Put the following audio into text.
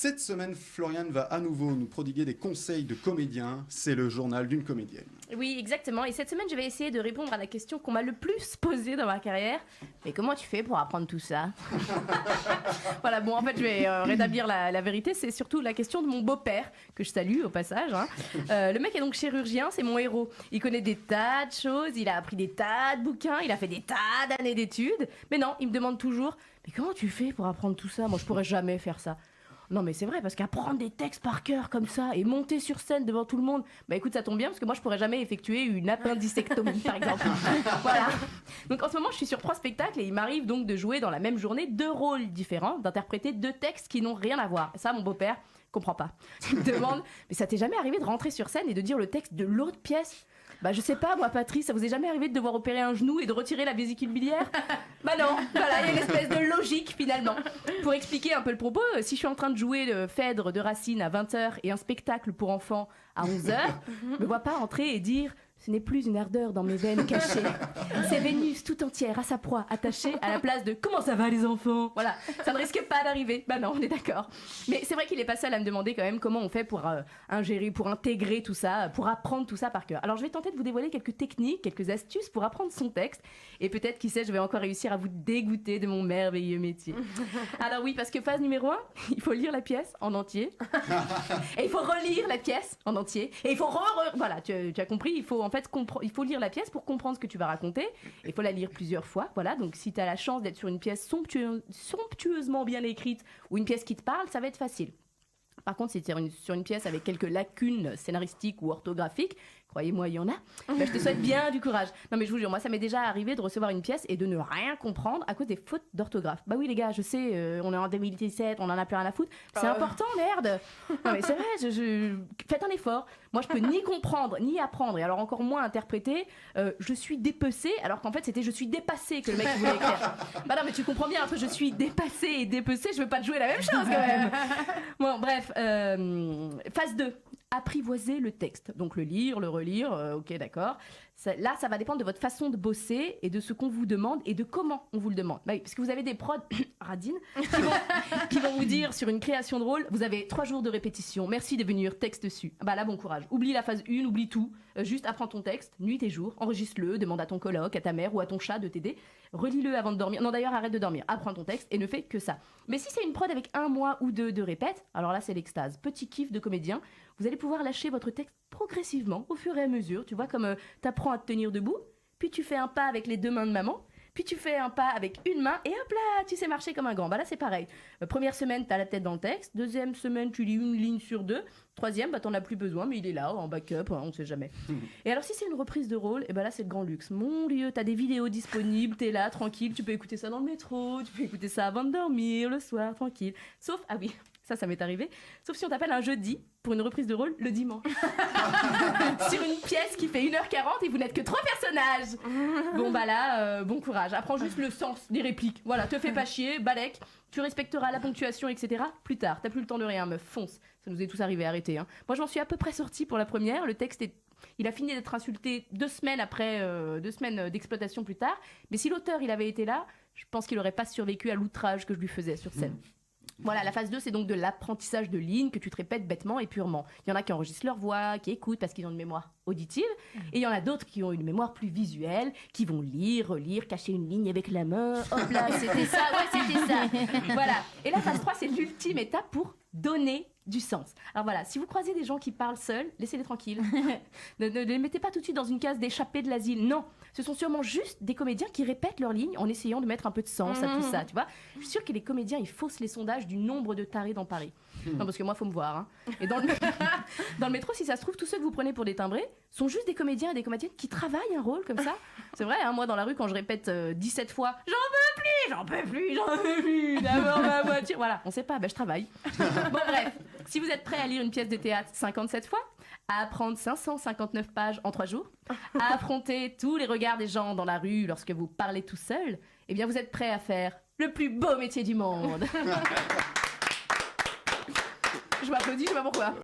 Cette semaine, Floriane va à nouveau nous prodiguer des conseils de comédiens. C'est le journal d'une comédienne. Oui, exactement. Et cette semaine, je vais essayer de répondre à la question qu'on m'a le plus posée dans ma carrière. Mais comment tu fais pour apprendre tout ça? Voilà, bon, en fait, je vais rétablir la vérité. C'est surtout la question de mon beau-père, que je salue au passage. Le mec est donc chirurgien, c'est mon héros. Il connaît des tas de choses, il a appris des tas de bouquins, il a fait des tas d'années d'études. Mais non, il me demande toujours, mais comment tu fais pour apprendre tout ça? Moi, je pourrais jamais faire ça. Non mais c'est vrai, parce qu'apprendre des textes par cœur comme ça et monter sur scène devant tout le monde, bah écoute, ça tombe bien parce que moi je pourrais jamais effectuer une appendicectomie par exemple. Voilà. Donc en ce moment je suis sur 3 spectacles et il m'arrive donc de jouer dans la même journée 2 rôles différents, d'interpréter 2 textes qui n'ont rien à voir. Et ça mon beau-père comprend pas. Il me demande, mais ça t'est jamais arrivé de rentrer sur scène et de dire le texte de l'autre pièce? Bah je sais pas moi Patrice, ça vous est jamais arrivé de devoir opérer un genou et de retirer la vésicule biliaire? Bah non, voilà, il y a une espèce de logique finalement. Pour expliquer un peu le propos, si je suis en train de jouer le Phèdre de Racine à 20h et un spectacle pour enfants à 11h, me vois pas entrer et dire ce n'est plus une ardeur dans mes veines cachées. C'est Vénus tout entière à sa proie attachée à la place de comment ça va les enfants? Voilà, ça ne risque pas d'arriver. Bah non, on est d'accord. Mais c'est vrai qu'il est pas seul à me demander quand même comment on fait pour ingérer, pour intégrer tout ça, pour apprendre tout ça par cœur. Alors je vais tenter de vous dévoiler quelques techniques, quelques astuces pour apprendre son texte. Et peut-être, qui sait, je vais encore réussir à vous dégoûter de mon merveilleux métier. Alors oui, parce que phase numéro 1, il faut lire la pièce en entier. Et il faut relire la pièce en entier. Et il faut voilà, tu as compris, il faut en fait il faut lire la pièce pour comprendre ce que tu vas raconter. Il faut la lire plusieurs fois. Voilà, donc si tu as la chance d'être sur une pièce somptueusement bien écrite ou une pièce qui te parle, ça va être facile. Par contre, si tu es sur une pièce avec quelques lacunes scénaristiques ou orthographiques, croyez-moi, il y en a, bah, je te souhaite bien du courage. Non mais je vous jure, moi ça m'est déjà arrivé de recevoir une pièce et de ne rien comprendre à cause des fautes d'orthographe. Bah oui les gars, je sais, on est en 2017, on en a plus rien à foutre. C'est important, merde. Non mais c'est vrai, faites un effort. Moi je peux ni comprendre, ni apprendre, et alors encore moins interpréter je suis dépecée, alors qu'en fait c'était je suis dépassée que le mec voulait écrire. Bah non mais tu comprends bien, entre je suis dépassée et dépecée, je veux pas te jouer la même chose quand même. Bon bref, phase 2. Apprivoiser le texte, donc le lire, le relire, ok d'accord. Là, ça va dépendre de votre façon de bosser et de ce qu'on vous demande et de comment on vous le demande. Bah oui, parce que vous avez des prods radines qui vont vous dire sur une création de rôle, vous avez 3 jours de répétition, merci de venir, texte dessus. Bah là, bon courage. Oublie la phase 1, oublie tout. Juste apprends ton texte, nuit et jour, enregistre-le, demande à ton coloc, à ta mère ou à ton chat de t'aider. Relis-le avant de dormir. Non d'ailleurs, arrête de dormir. Apprends ton texte et ne fais que ça. Mais si c'est une prod avec 1 mois ou 2 de répète, alors là, c'est l'extase. Petit kiff de comédien. Vous allez pouvoir lâcher votre texte progressivement, au fur et à mesure. Tu vois, comme t'apprends à te tenir debout, puis tu fais un pas avec les 2 mains de maman, puis tu fais un pas avec une main, et hop là, tu sais marcher comme un grand. Bah là, c'est pareil. Première semaine, t'as la tête dans le texte. Deuxième semaine, tu lis une ligne sur 2. Troisième, bah t'en as plus besoin, mais il est là, en backup, on sait jamais. Et alors, si c'est une reprise de rôle, et bah là, c'est le grand luxe. Mon Dieu, t'as des vidéos disponibles, t'es là, tranquille, tu peux écouter ça dans le métro, tu peux écouter ça avant de dormir, le soir, tranquille. Sauf, ah oui, ça m'est arrivé. Sauf si on t'appelle un jeudi pour une reprise de rôle le dimanche. Sur une pièce qui fait 1h40 et vous n'êtes que 3 personnages. Bon bah là, bon courage. Apprends juste le sens des répliques. Voilà, te fais pas chier, balèque. Tu respecteras la ponctuation, etc. Plus tard. T'as plus le temps de rien, meuf. Fonce. Ça nous est tous arrivé, arrêtez. Hein. Moi, je m'en suis à peu près sortie pour la première. Le texte il a fini d'être insulté 2 semaines après, 2 semaines d'exploitation plus tard. Mais si l'auteur, il avait été là, je pense qu'il aurait pas survécu à l'outrage que je lui faisais sur scène. Voilà, la phase 2, c'est donc de l'apprentissage de lignes que tu te répètes bêtement et purement. Il y en a qui enregistrent leur voix, qui écoutent parce qu'ils ont une mémoire auditive, et il y en a d'autres qui ont une mémoire plus visuelle, qui vont lire, relire, cacher une ligne avec la main, hop là, c'était ça, ouais, c'était ça. Voilà. Et la phase 3, c'est l'ultime étape pour donner du sens. Alors voilà, si vous croisez des gens qui parlent seuls, laissez-les tranquilles. Ne les mettez pas tout de suite dans une case d'échappés de l'asile. Non, ce sont sûrement juste des comédiens qui répètent leurs lignes en essayant de mettre un peu de sens à tout ça, tu vois. Je suis sûre que les comédiens, ils faussent les sondages du nombre de tarés dans Paris. Non, parce que moi, faut me voir. Hein. Et dans le métro, si ça se trouve, tous ceux que vous prenez pour des timbrés sont juste des comédiens et des comédiennes qui travaillent un rôle comme ça. C'est vrai, hein, moi, dans la rue, quand je répète 17 fois « J'en peux plus, d'abord ma voiture », voilà, on sait pas, ben je travaille. Bon, bref, si vous êtes prêts à lire une pièce de théâtre 57 fois, à apprendre 559 pages en 3 jours, à affronter tous les regards des gens dans la rue lorsque vous parlez tout seul, eh bien, vous êtes prêts à faire le plus beau métier du monde. Je m'applaudis, je sais pas pourquoi.